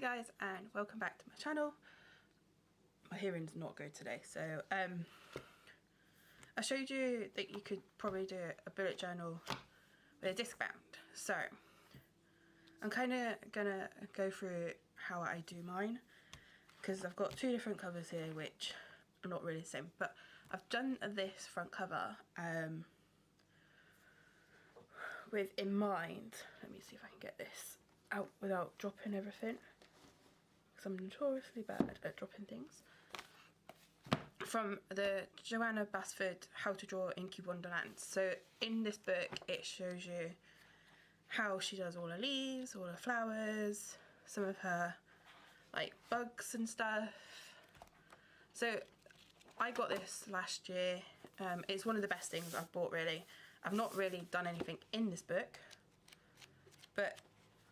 guys, and welcome back to my channel. My hearing's not good today, so I showed you that you could probably do a bullet journal with a disc bound. So I'm kind of gonna go through how I do mine, because I've got two different covers here which are not really the same, but I've done this front cover with in mind. Let me see if I can get this out without dropping everything, because I'm notoriously bad at dropping things. From the Joanna Basford How to Draw Inky Wonderland. So in this book it shows you how she does all her leaves, all her flowers, some of her like bugs and stuff. So I got this last year. It's one of the best things I've bought, really. I've not really done anything in this book, but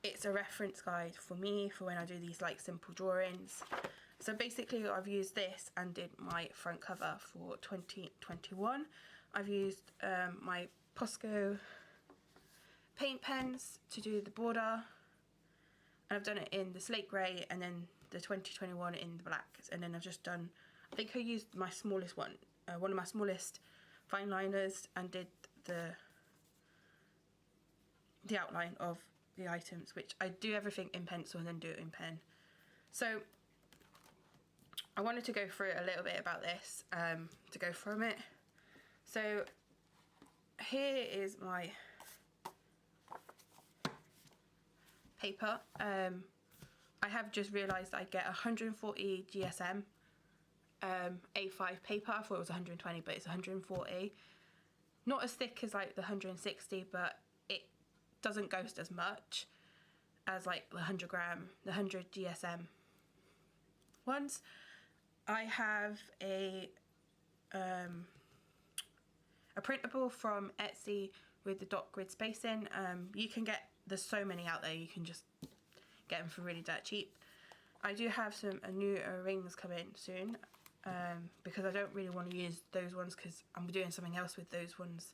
it's a reference guide for me for when I do these like simple drawings. So basically I've used this and did my front cover for 2021. I've used my Posco paint pens to do the border, and I've done it in the slate grey and then the 2021 in the black, and then I've just done, I think I used my smallest one, one of my smallest fine liners, and did the outline of the items, which I do everything in pencil and then do it in pen. So I wanted to go through a little bit about this, to go from it. So here is my paper. I have just realised I get 140 GSM A5 paper. I thought it was 120, but it's 140. Not as thick as like the 160, but it doesn't ghost as much as like the 100 GSM ones. I have a printable from Etsy with the dot grid spacing. You can get, there's so many out there, you can just get them for really dirt cheap. I do have some new rings coming soon, because I don't really want to use those ones because I'm doing something else with those ones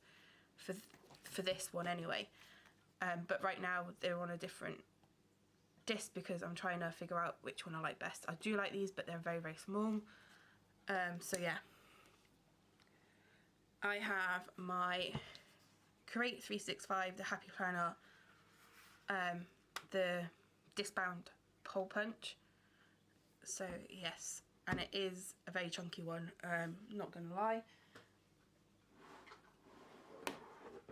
for this one anyway. But right now they're on a different disc because I'm trying to figure out which one I like best. I do like these, but they're very, very small. So yeah. I have my Create 365, the Happy Planner, the disc bound hole punch. So yes, and it is a very chunky one, not gonna lie.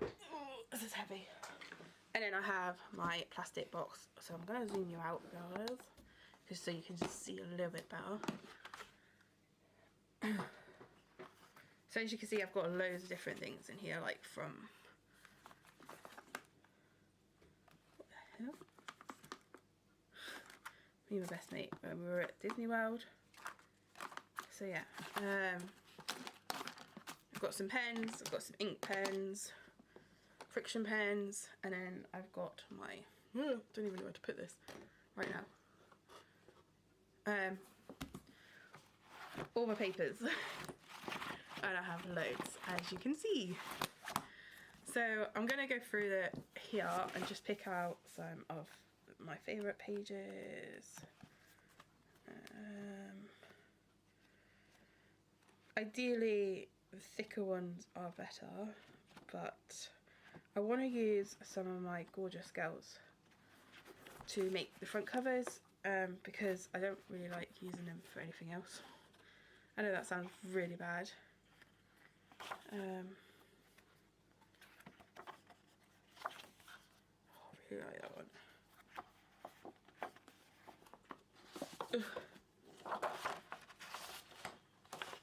Oh, this is heavy. And then I have my plastic box, so I'm gonna zoom you out, guys, just so you can just see a little bit better. So as you can see, I've got loads of different things in here, like from, what the hell? Me and my best mate when we were at Disney World. So yeah, I've got some pens, I've got some ink pens, friction pens, and then I've got my, don't even know where to put this right now. All my papers. And I have loads, as you can see. So I'm gonna go through here and just pick out some of my favourite pages. Ideally the thicker ones are better, but I want to use some of my gorgeous girls to make the front covers, because I don't really like using them for anything else. I know that sounds really bad. I really like that one. Ugh.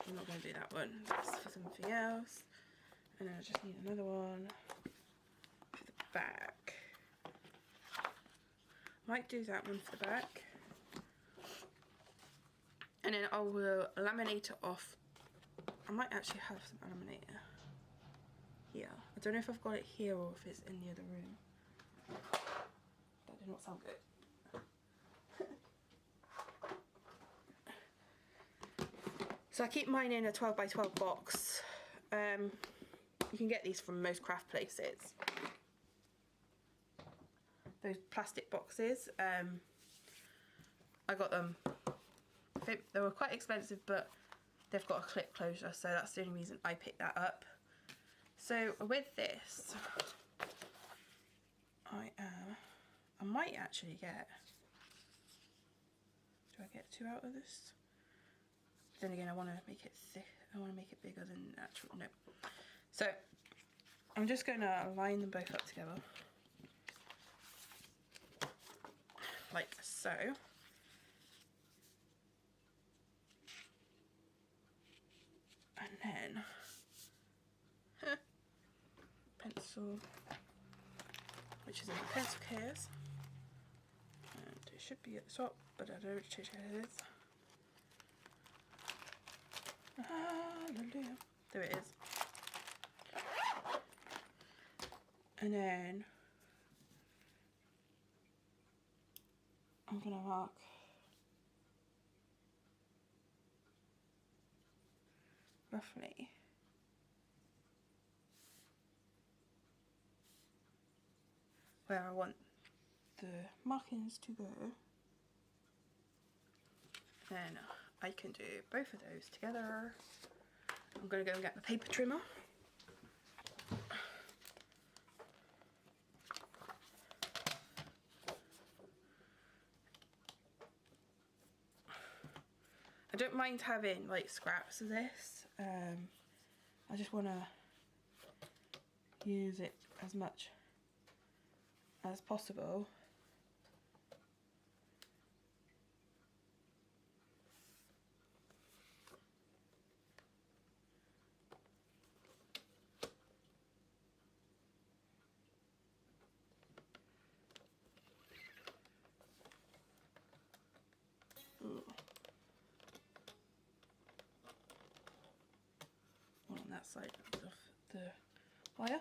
I'm not going to do that one, that's for something else. And then I just need another one for the back. Might do that one for the back. And then I will laminate it off. I might actually have some laminator here. I don't know if I've got it here or if it's in the other room. That did not sound good. So I keep mine in a 12 by 12 box. You can get these from most craft places. Those plastic boxes. I got them, I think they were quite expensive, but they've got a clip closure, so that's the only reason I picked that up. So with this, I might actually get, do I get 2 out of this? Then again, I want to make it thick, I want to make it bigger than actual, no. So I'm just going to line them both up together, like so. And then pencil, which is in the pencil case, and it should be at the top, but I don't know which it is. Hallelujah. There it is. And then I'm gonna mark roughly where I want the markings to go. Then I can do both of those together. I'm gonna go and get the paper trimmer. I don't mind having like scraps of this. I just want to use it as much as possible. On that side of the wire.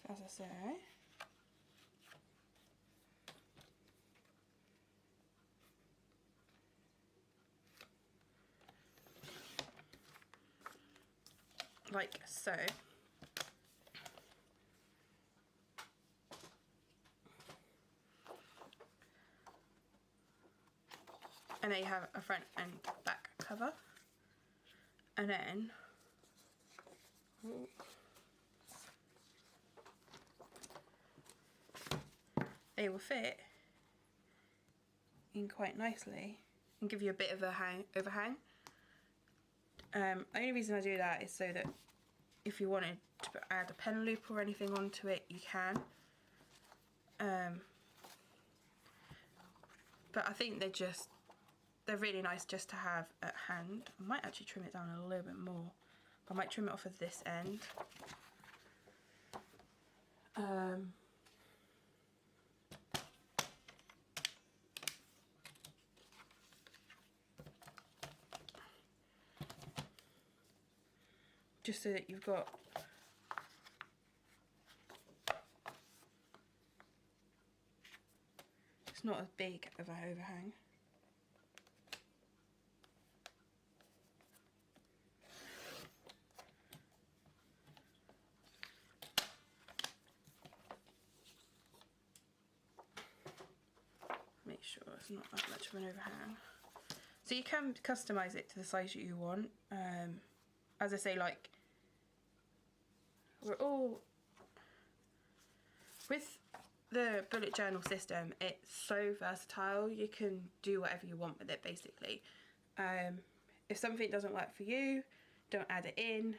As I say, like so. And then you have a front and back cover, and then they will fit in quite nicely and give you a bit of a overhang. Only reason I do that is so that if you wanted to add a pen loop or anything onto it, you can. But I think they're really nice just to have at hand. I might actually trim it down a little bit more. I might trim it off of this end. Just so that you've got it's not as big of an overhang. Make sure it's not that much of an overhang. So you can customize it to the size that you want. As I say, like, we're all with the bullet journal system, it's so versatile. You can do whatever you want with it, basically. If something doesn't work for you, don't add it in.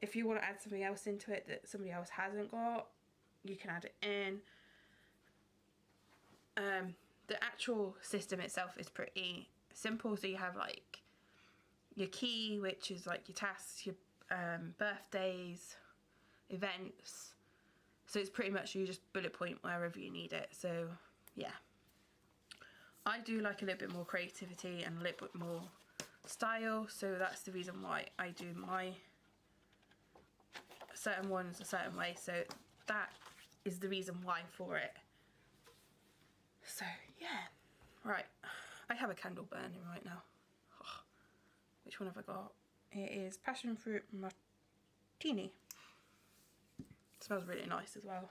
If you want to add something else into it that somebody else hasn't got, you can add it in. The actual system itself is pretty simple. So you have like your key, which is like your tasks, your birthdays, events. So it's pretty much you just bullet point wherever you need it. So yeah, I do like a little bit more creativity and a little bit more style, so that's the reason why I do my certain ones a certain way. So that is the reason why for it. So yeah, right, I have a candle burning right now. Oh, which one have I got? It is passion fruit martini. It smells really nice as well.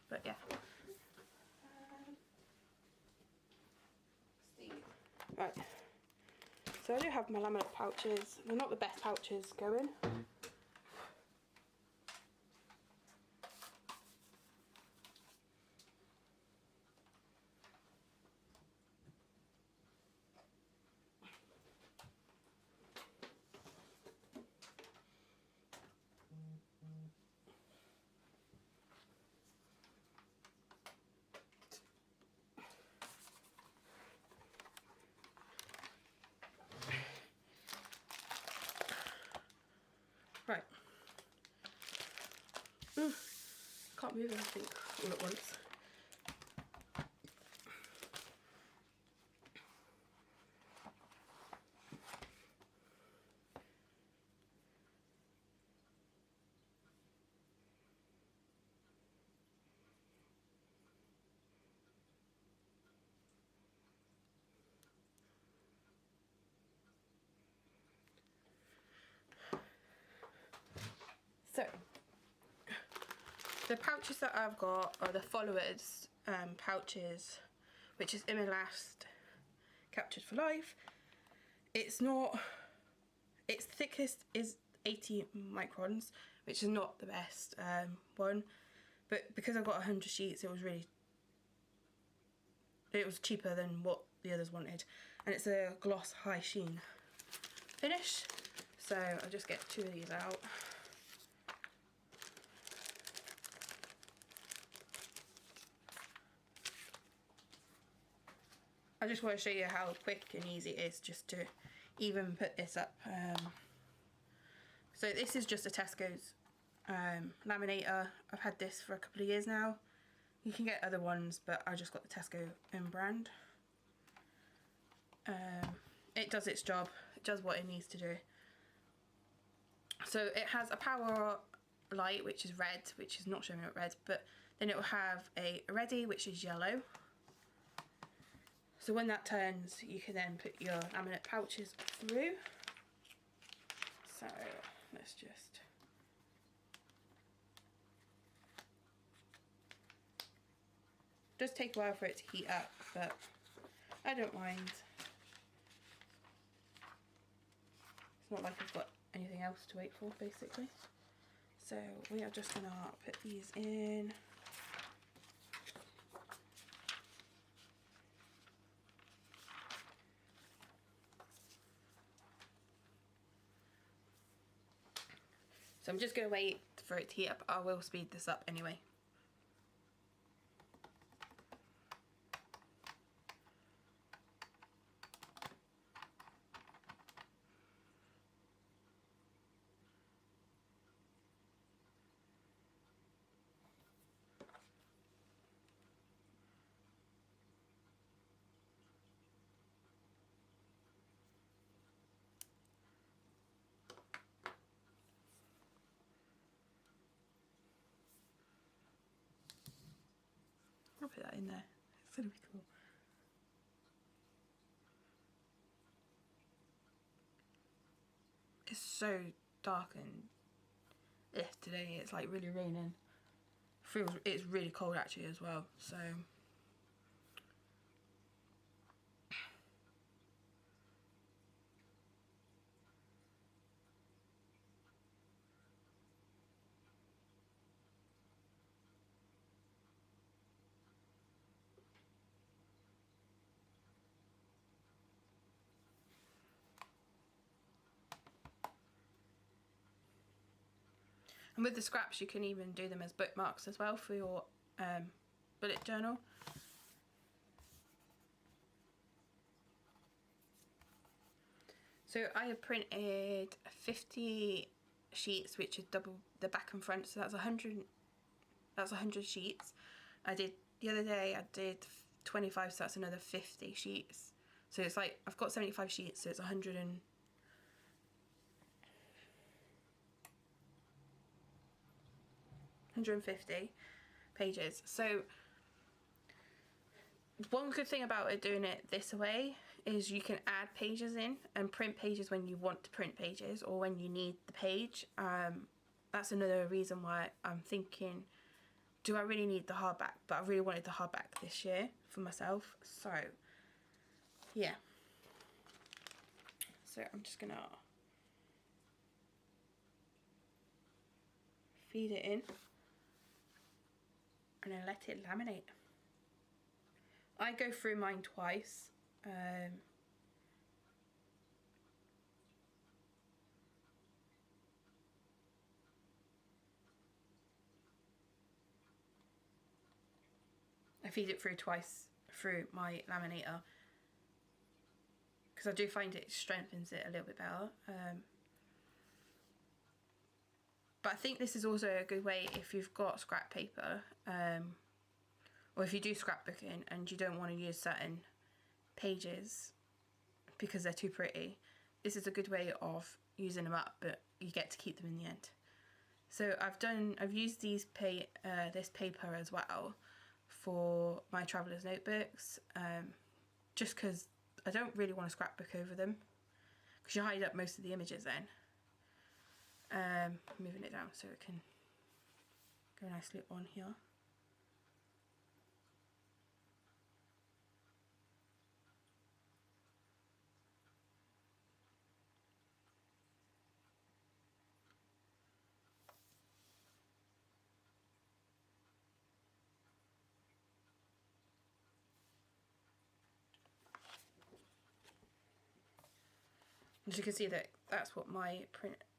But yeah. Right, so I do have my laminate pouches. They're not the best pouches going. Right. Can't move everything all at once. So, the pouches that I've got are the followers pouches, which is Imilast Captured for Life. It's not, its thickest is 80 microns, which is not the best one, but because I got 100 sheets, it was cheaper than what the others wanted, and it's a gloss high sheen finish. So I'll just get 2 of these out. I just want to show you how quick and easy it is just to even put this up. So this is just a Tesco's laminator. I've had this for a couple of years now. You can get other ones, but I just got the Tesco brand. It does its job. It does what it needs to do. So it has a power light, which is red, which is not showing up red, but then it will have a ready, which is yellow. So when that turns, you can then put your laminate pouches through. So let's just... It does take a while for it to heat up, but I don't mind. It's not like I've got anything else to wait for, basically. So we are just gonna put these in. So I'm just going to wait for it to heat up. I will speed this up anyway. I'll put that in there. It's going to be cool. It's so dark and today it's like really raining. It's really cold actually as well, so and with the scraps you can even do them as bookmarks as well for your bullet journal. So I have printed 50 sheets, which is double the back and front, so that's 100 sheets. I did the other day, I did 25, so that's another 50 sheets. So it's like I've got 75 sheets, so it's 100 and 120 150 pages. So one good thing about it doing it this way is you can add pages in and print pages when you want to print pages or when you need the page. That's another reason why I'm thinking, do I really need the hardback? But I really wanted the hardback this year for myself. So yeah. So I'm just gonna feed it in and then let it laminate. I go through mine twice. I feed it through twice through my laminator because I do find it strengthens it a little bit better. But I think this is also a good way if you've got scrap paper, or if you do scrapbooking and you don't want to use certain pages because they're too pretty. This is a good way of using them up, but you get to keep them in the end. So I've used this paper as well for my traveller's notebooks, just because I don't really want to scrapbook over them because you hide up most of the images then. Moving it down so it can go nicely on here. As you can see that's what my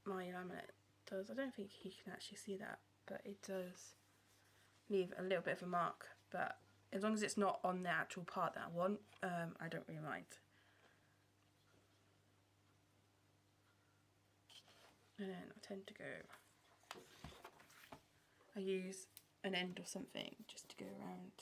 laminate does. I don't think you can actually see that, but it does leave a little bit of a mark, but as long as it's not on the actual part that I want, I don't really mind. And then I tend to I use an end or something just to go around.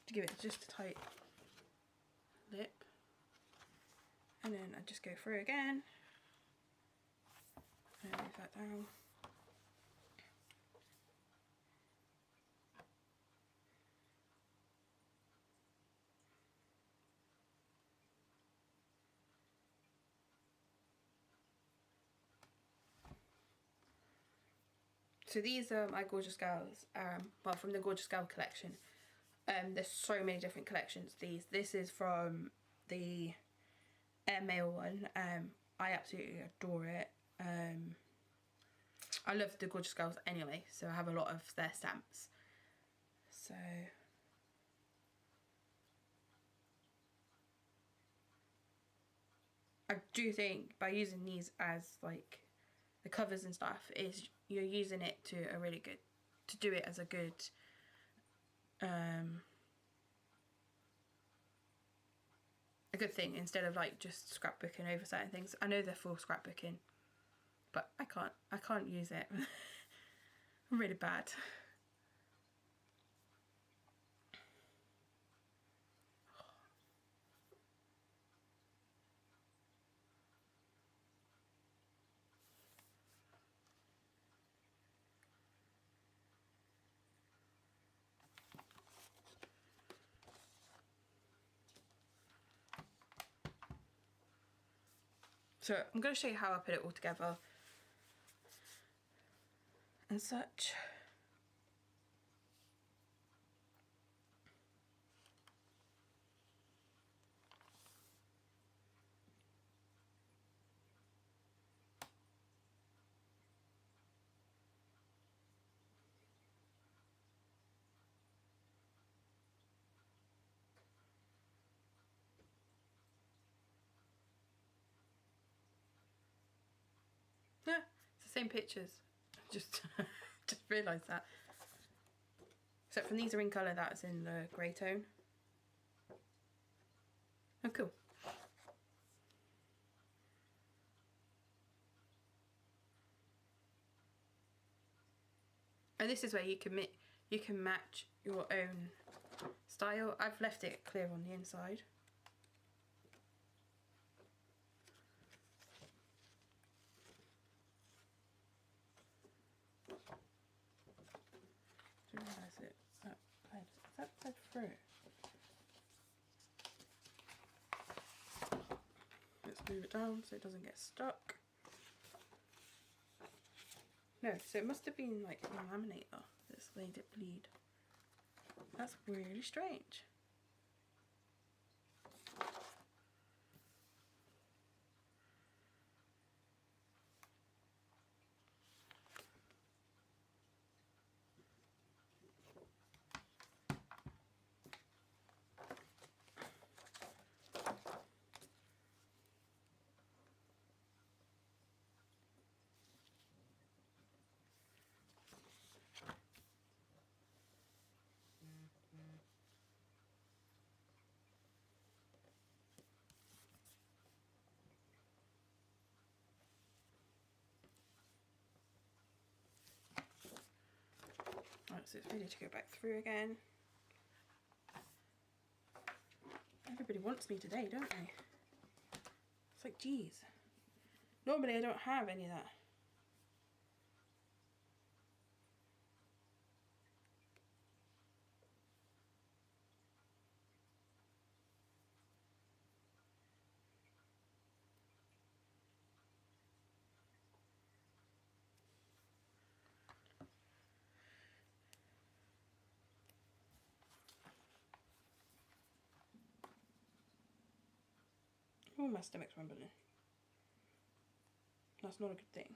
To give it just a tight lip, and then I just go through again and move that down. So these are my Gorgeous Girls, well, from the Gorgeous Girl collection. There's so many different collections. This is from the airmail one. I absolutely adore it. I love the Gorgeous Girls anyway, so I have a lot of their stamps. So I do think by using these as like the covers and stuff, is you're using it to do it as a good thing instead of like just scrapbooking over certain things. I know they're for scrapbooking, but I can't use it. I'm really bad. So I'm going to show you how I put it all together and such. Yeah, it's the same pictures. Just realised that. Except from these are in colour, that's in the grey tone. Oh, cool. And this is where you can you can match your own style. I've left it clear on the inside. Didn't realise it. That bled through. Let's move it down so it doesn't get stuck. No, so it must have been like the laminator that's made it bleed. That's really strange. Right, so it's ready to go back through again. Everybody wants me today, don't they? It's like, geez. Normally I don't have any of that. Oh, my stomach's rumbling. That's not a good thing.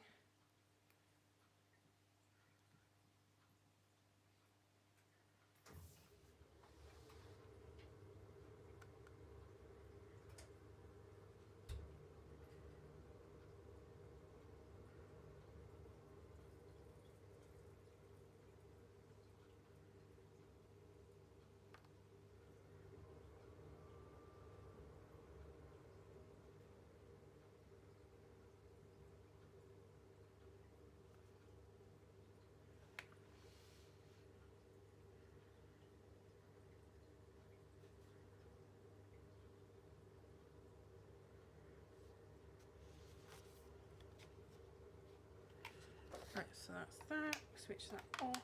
Right, so that's that. Switch that off.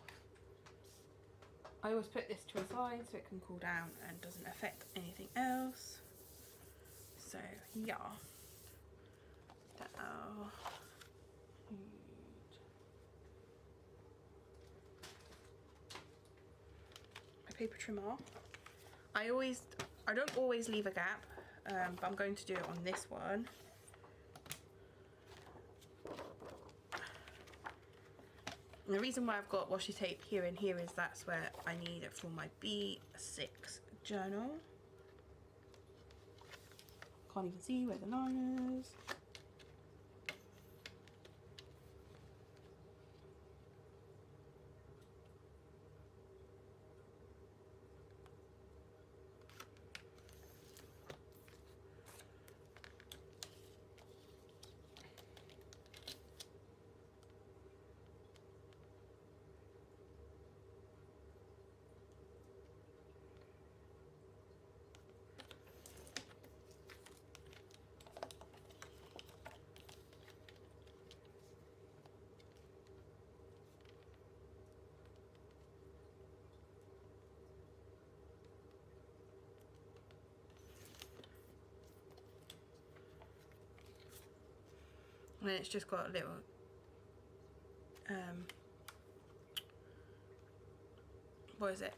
I always put this to a side so it can cool down and doesn't affect anything else. So yeah. My paper trimmer. I don't always leave a gap, but I'm going to do it on this one. And the reason why I've got washi tape here and here is that's where I need it for my B6 journal. Can't even see where the line is. And it's just got a little what is it?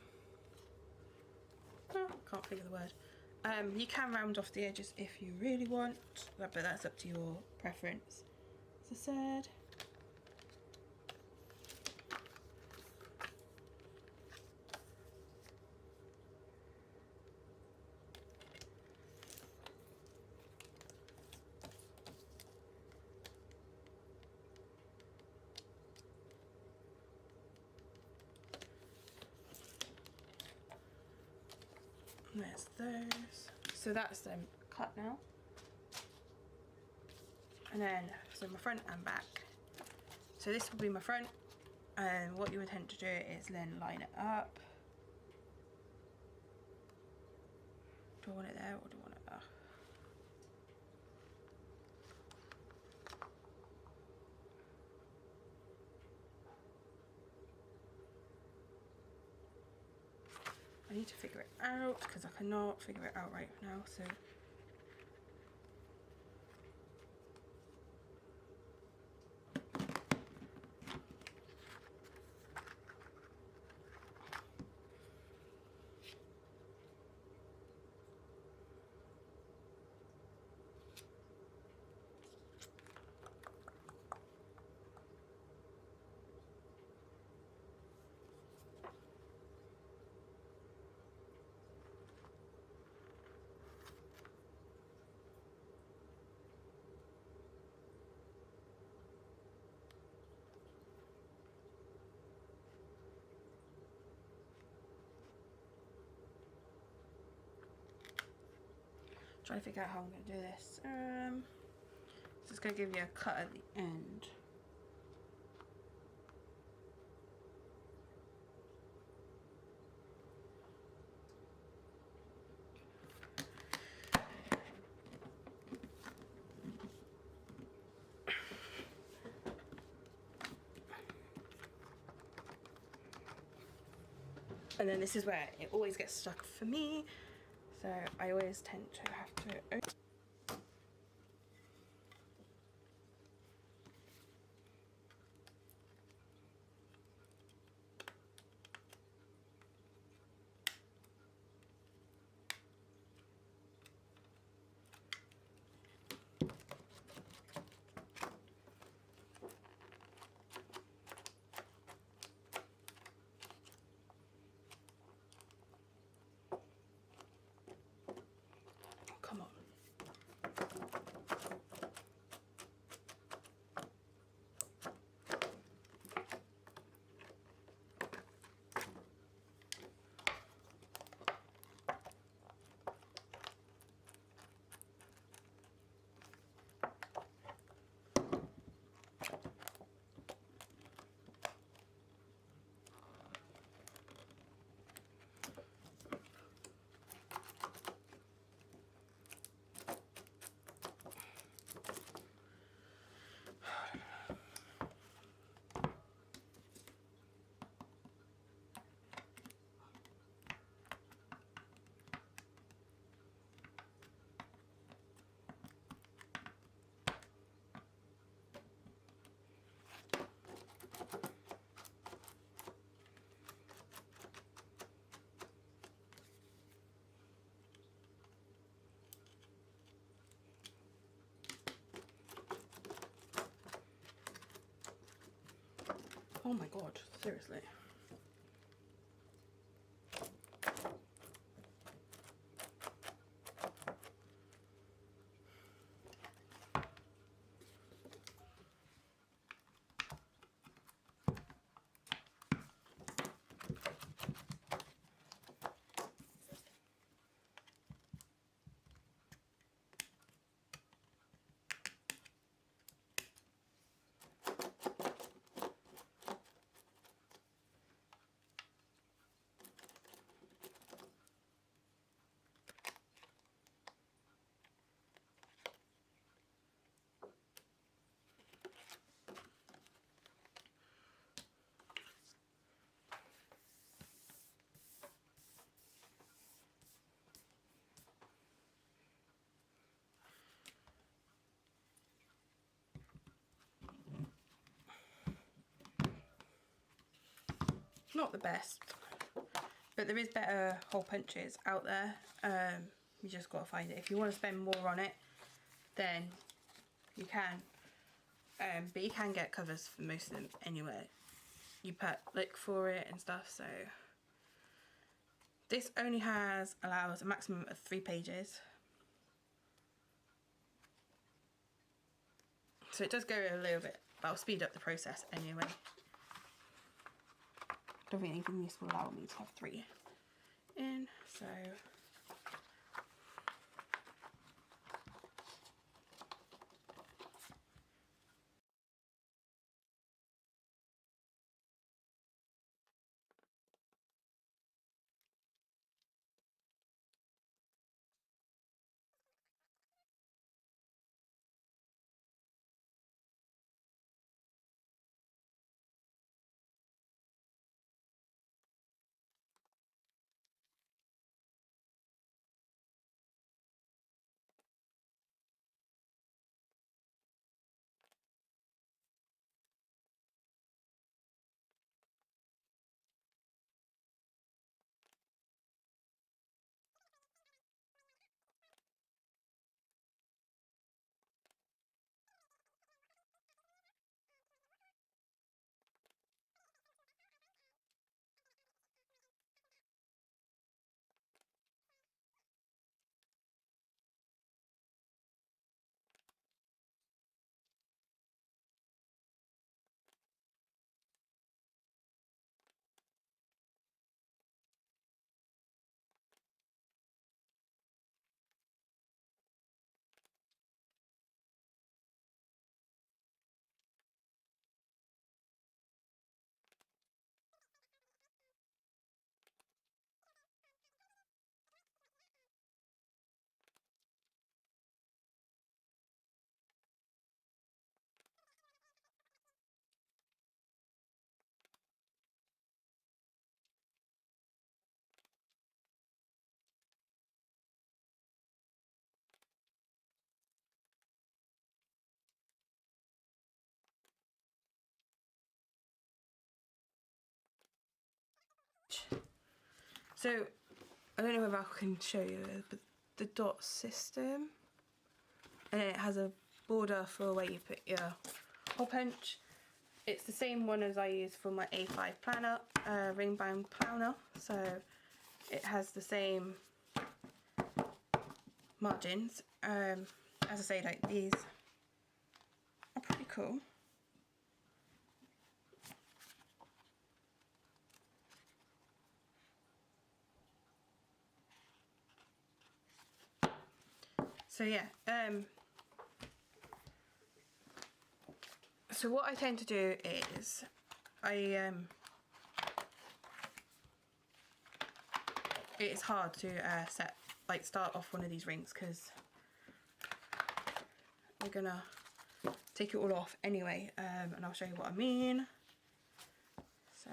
Oh, can't think of the word. You can round off the edges if you really want, but that's up to your preference. As I said. There's those. So that's them cut now. And then, so my front and back. So this will be my front, And what you would tend to do is then line it up. Do I want it there or do I want it there? I need to figure it out because I cannot figure it out right now, so trying to figure out how I'm going to do this. So it's going to give you a cut at the end. And then this is where it always gets stuck for me, so I always tend to have to come on. Oh my god, seriously. Not the best, but there is better hole punches out there. You just got to find it. If you want to spend more on it, then you can. But you can get covers for most of them anyway. You look for it and stuff. So this only allows a maximum of 3 pages. So it does go a little bit, but I'll speed up the process anyway. Don't think anything this will allow me to have 3 in, so So I don't know if I can show you, but the dot system, and it has a border for where you put your hole punch. It's the same one as I use for my A5 planner, ring bound planner, so it has the same margins. As I say, like, these are pretty cool. So yeah, so what I tend to do is it's hard to start off one of these rings because we're gonna take it all off anyway, and I'll show you what I mean. So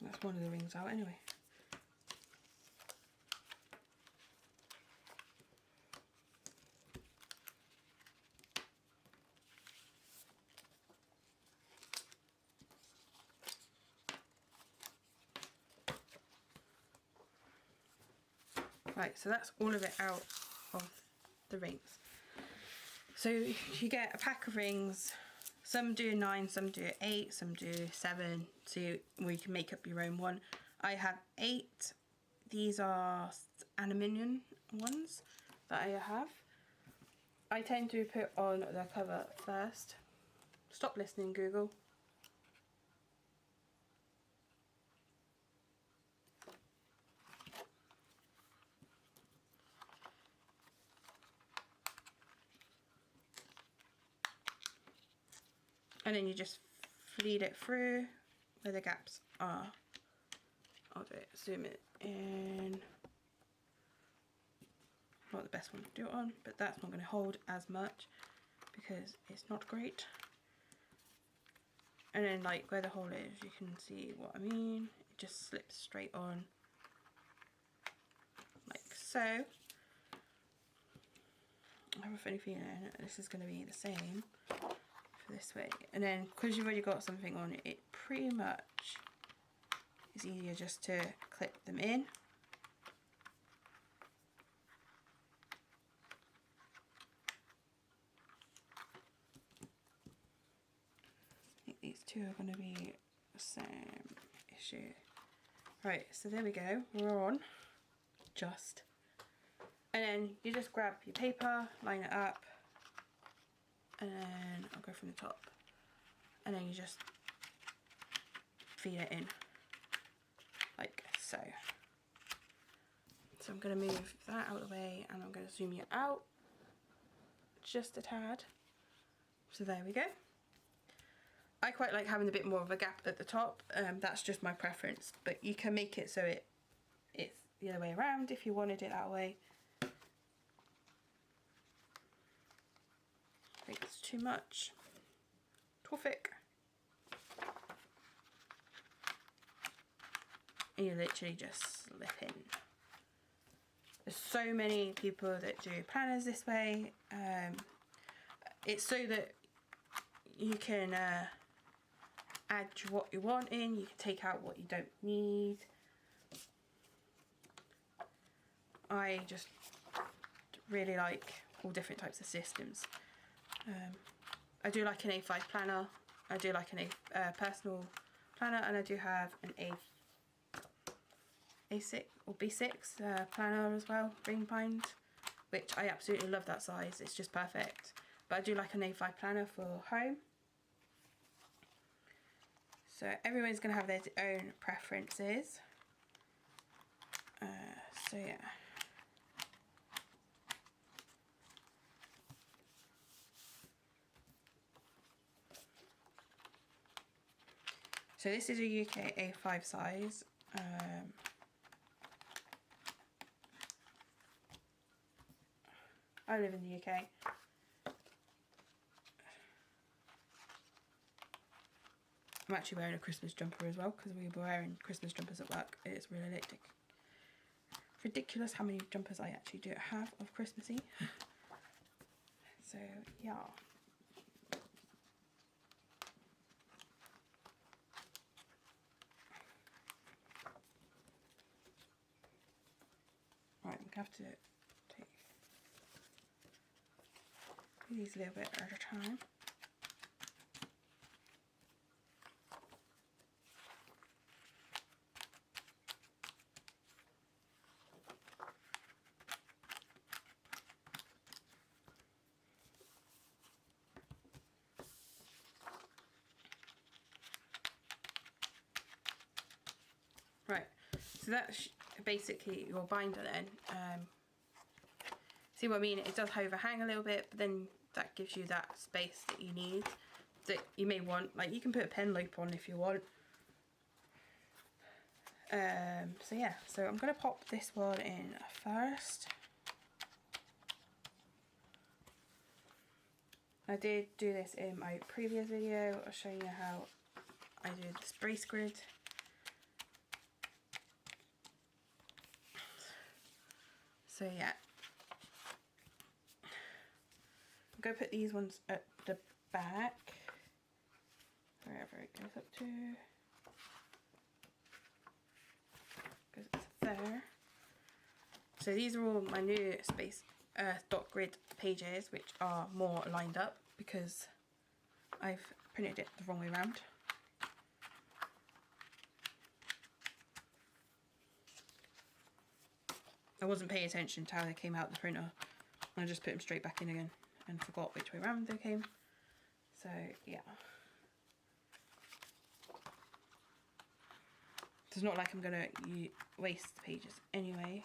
that's one of the rings out anyway. Right, so that's all of it out of the rings. So you get a pack of rings. Some do 9, some do 8, some do 7, so you can make up your own one. I have 8. These are aluminium ones that I have. I tend to put on the cover first. Stop listening, Google. And then you just feed it through where the gaps are. I'll do it, zoom it in. Not the best one to do it on, but that's not going to hold as much because it's not great. And then, like, where the hole is, you can see what I mean. It just slips straight on, like so. I have a funny feeling this is going to be the same for this way. And then, because you've already got something on it, it pretty much is easier just to clip them in. I think these two are going to be the same issue. Right, so there we go, we're on. Just. And then you just grab your paper, line it up, and then I'll go from the top. And then you just feed it in, like so. So I'm going to move that out of the way, and I'm going to zoom you out just a tad. So there we go. I quite like having a bit more of a gap at the top. That's just my preference, but you can make it so it's the other way around if you wanted it that way. I think it's too much. Too thick. And you literally just slip in. There's so many people that do planners this way. It's so that you can add what you want in, you can take out what you don't need. I just really like all different types of systems. I do like an A5 planner, I do like an personal planner, and I do have an A6 or B6 planner as well, ring bind, which I absolutely love that size. It's just perfect. But I do like an A5 planner for home. So everyone's going to have their own preferences. So yeah. So this is a UK A5 size. I live in the UK. I'm actually wearing a Christmas jumper as well because we were wearing Christmas jumpers at work. It's really ridiculous how many jumpers I actually do have of Christmassy. So yeah. Right, I'm gonna have to take these a little bit at a time. Right, so that's basically your binder then. See what I mean? It does overhang a little bit, but then that gives you that space that you need, that you may want. Like, you can put a pen loop on if you want. So yeah, so I'm going to pop this one in first. I did do this in my previous video. I'll show you how I do the brace grid. So yeah, I'm going to put these ones at the back, wherever it goes up to, because it's there. So these are all my new space dot grid pages, which are more lined up because I've printed it the wrong way around. I wasn't paying attention to how they came out the printer. I just put them straight back in again and forgot which way around they came. So yeah. It's not like I'm gonna waste the pages anyway.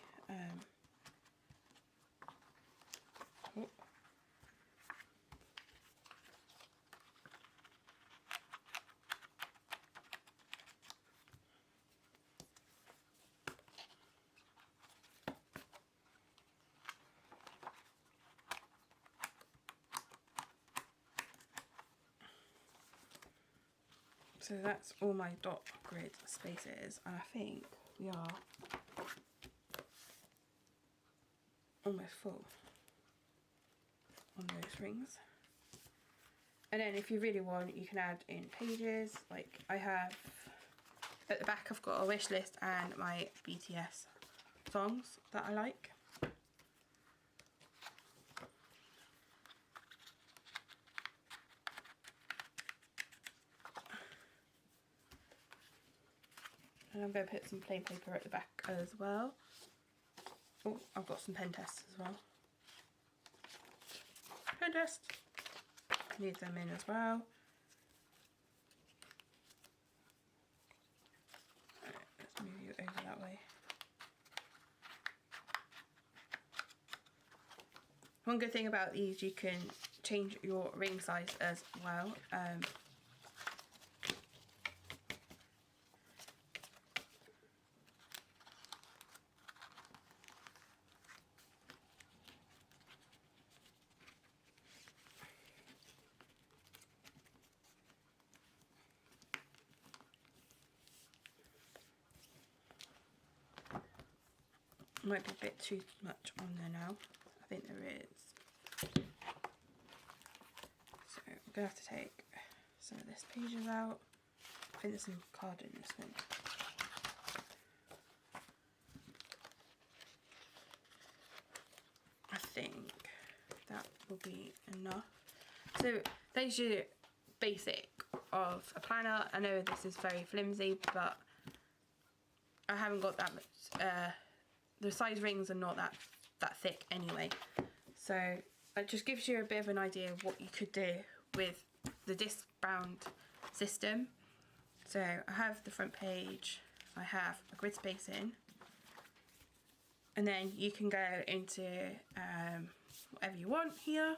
So that's all my dot grid spaces, and I think we are almost full on those rings. And then if you really want, you can add in pages. Like I have at the back, I've got a wish list and my BTS songs that I like. And I'm going to put some plain paper at the back as well. Oh, I've got some pen tests as well. Pen test! Need them in as well. Alright, let's move you over that way. One good thing about these, you can change your ring size as well. Might be a bit too much on there now. I think there is. So I'm going to have to take some of this pages out. I think there's some card in this one. I think that will be enough. So there's your basic of a planner. I know this is very flimsy, but I haven't got that much, the size rings are not that thick anyway. So it just gives you a bit of an idea of what you could do with the disc bound system. So I have the front page, I have a grid spacing, and then you can go into whatever you want here.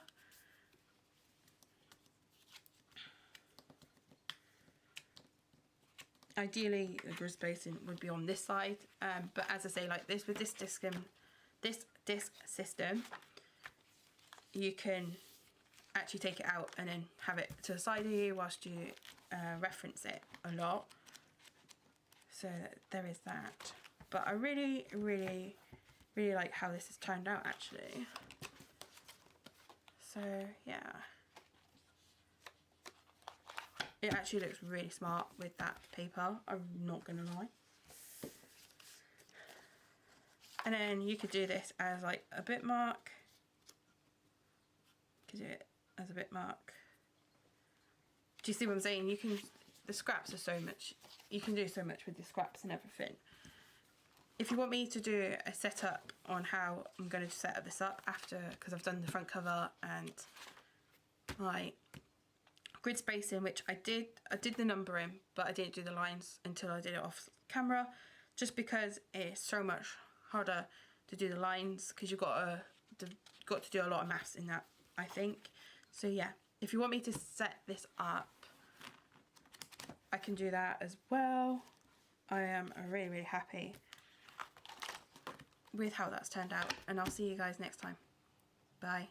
Ideally the grid spacing would be on this side, but as I say, like this, with this disc system, you can actually take it out and then have it to the side of you whilst you reference it a lot. So there is that. But I really like how this has turned out actually. So yeah, it actually looks really smart with that paper, I'm not gonna lie. And then you could do this as like a bit mark. You could do it as a bit mark. Do you see what I'm saying? You can, the scraps are so much, you can do so much with the scraps and everything. If you want me to do a setup on how I'm going to set this up after, because I've done the front cover and my grid spacing, which I did the numbering, but I didn't do the lines until I did it off camera, just because it's so much harder to do the lines, because you've got to do a lot of maths in that, I think. So yeah, if you want me to set this up, I can do that as well. I am really happy with how that's turned out, and I'll see you guys next time. Bye.